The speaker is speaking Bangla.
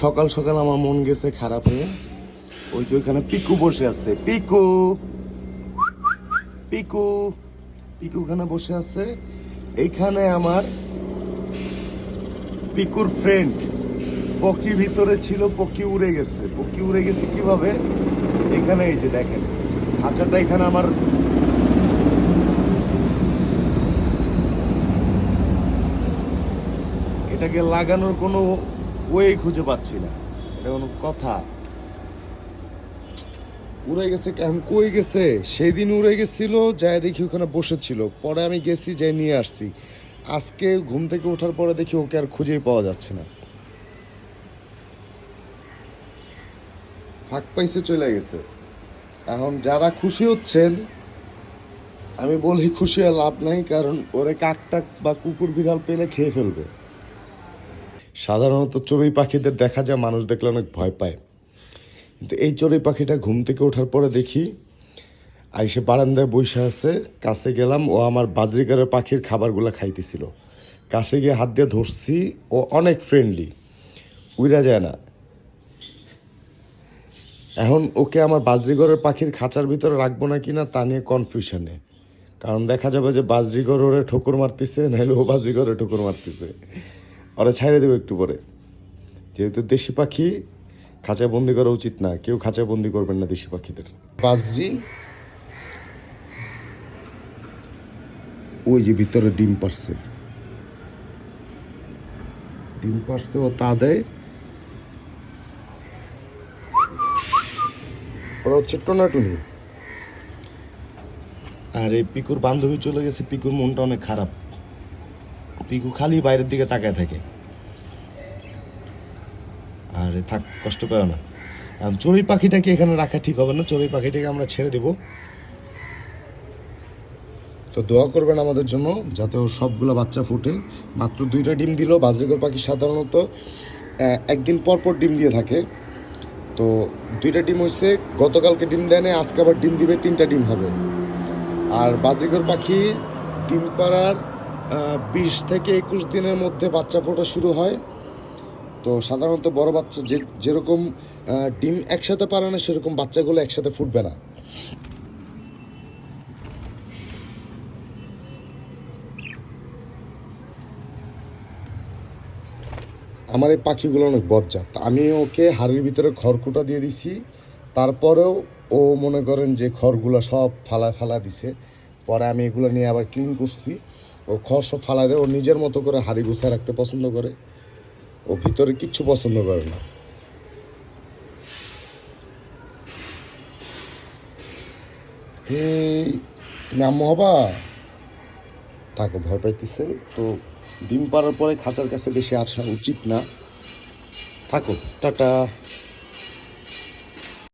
সকাল সকাল আমার মন গেছে খারাপ হয়ে। ওই যে ওইখানে পিকু বসে আছে, পিকু পিকু পিকু ওখানে বসে আছে। এইখানে আমার পিকুর ফ্রেন্ড পকি ভিতরে ছিল, পকি উড়ে গেছে। পকি উড়ে গেছে কিভাবে? এখানে এই যে দেখেন খাঁচাটা, এখানে আমার এটাকে লাগানোর কোনো ওয়ে খুঁজে পাচ্ছি না। এটা কোনো কথা? উড়ে গেছে, কেমন কই গেছে? সেই দিন উড়ে গেছিল, যাই দেখি ওখানে বসেছিল। পরে আমি গেছি, যাই নিয়ে আসছি। আজকে ঘুম থেকে ওঠার পরে দেখি ওকে আর খুঁজেই পাওয়া যাচ্ছে না। ফাঁক পাইছে, চলে গেছে। এখন যারা খুশি হচ্ছেন, আমি বলি খুশি হয়ে লাভ নাই, কারণ ওরে কাকটাক বা কুকুর বিড়াল পেলে খেয়ে ফেলবে। সাধারণত চড়ুই পাখিদের দেখা যায় মানুষ দেখলে অনেক ভয় পায়, কিন্তু এই চড়ুই পাখিটা ঘুম থেকে ওঠার পরে দেখি আইসে বারান্দায় বসে আছে। কাছে গেলাম, ও আমার বাজরিকারের পাখির খাবারগুলো খাইতেছিল। কাছে গিয়ে হাত দিয়ে ধরছি, ও অনেক ফ্রেন্ডলি, উইরা যায় না। এখন ওকে আমার বাজরিগরের পাখির খাঁচার ভিতরে রাখবো না কিনা তা নিয়ে কনফিউশনে। কারণ দেখা যাবে যে বাজরিগর ওরে ঠোকর মারতেছে, নাহলে ও বাজরিগরে ঠোকর মারতেছে। ওরা ছাইড়ে দেবো একটু পরে। যেহেতু দেশি পাখি, খাঁচায় বন্দি করা উচিত না। কেউ খাঁচায় বন্দি করবেন না দেশি পাখিদের। বাজরি ওই যে ভিতরে ডিম পারছে, ডিম পারছে, ও তা দেয়। ওরা হচ্ছে টোনাটুনি। আর এই পিকুর বান্ধবী চলে গেছে। পিকুর মনটা অনেক খারাপ। পিকু খালি বাইরের দিকে তাকায় থাকে। আর থাক, কষ্ট পেও না। আর চড়ুই পাখিটাকে এখানে রাখা ঠিক হবে না। চড়ুই পাখিটাকে আমরা ছেড়ে দেব। তো দোয়া করবেন আমাদের জন্য, যাতে ওর সবগুলো বাচ্চা ফুটে। মাত্র 2টা ডিম দিল। বাজরিগর পাখি সাধারণত একদিন পর পর ডিম দিয়ে থাকে। তো 2টা ডিম হয়েছে, গতকালকে ডিম দেয় না, আজকে আবার ডিম দিবে, 3টা ডিম হবে। আর বাজরিগর পাখি ডিম পাড়ার 20 থেকে 21 দিনের মধ্যে বাচ্চা ফোটা শুরু হয়। তো সাধারণত বড় বাচ্চা যেরকম ডিম একসাথে পারে না, সেরকম বাচ্চাগুলো একসাথে ফুটবে না। আমার এই পাখিগুলো অনেক বজ্জাত। আমি ওকে হাড়ির ভিতরে খড়কুটা দিয়ে দিছি, তারপরেও ও মনে করেন যে খড়গুলো সব ফালা দিছে। পরে আমি এগুলো নিয়ে আবার ক্লিন করছি। ও খড় সব ফালা দেয়। ও নিজের মতো করে হাড়ি গুছায় রাখতে পছন্দ করে। ও ভিতরে কিচ্ছু পছন্দ করে না। এই তুমি আম্মু হবা? থাকো, ভয় পাইতেছে তো। ডিম পাড়ার পরে খাঁচার কাছে বেশি আসা উচিত না। থাকো, টাটা।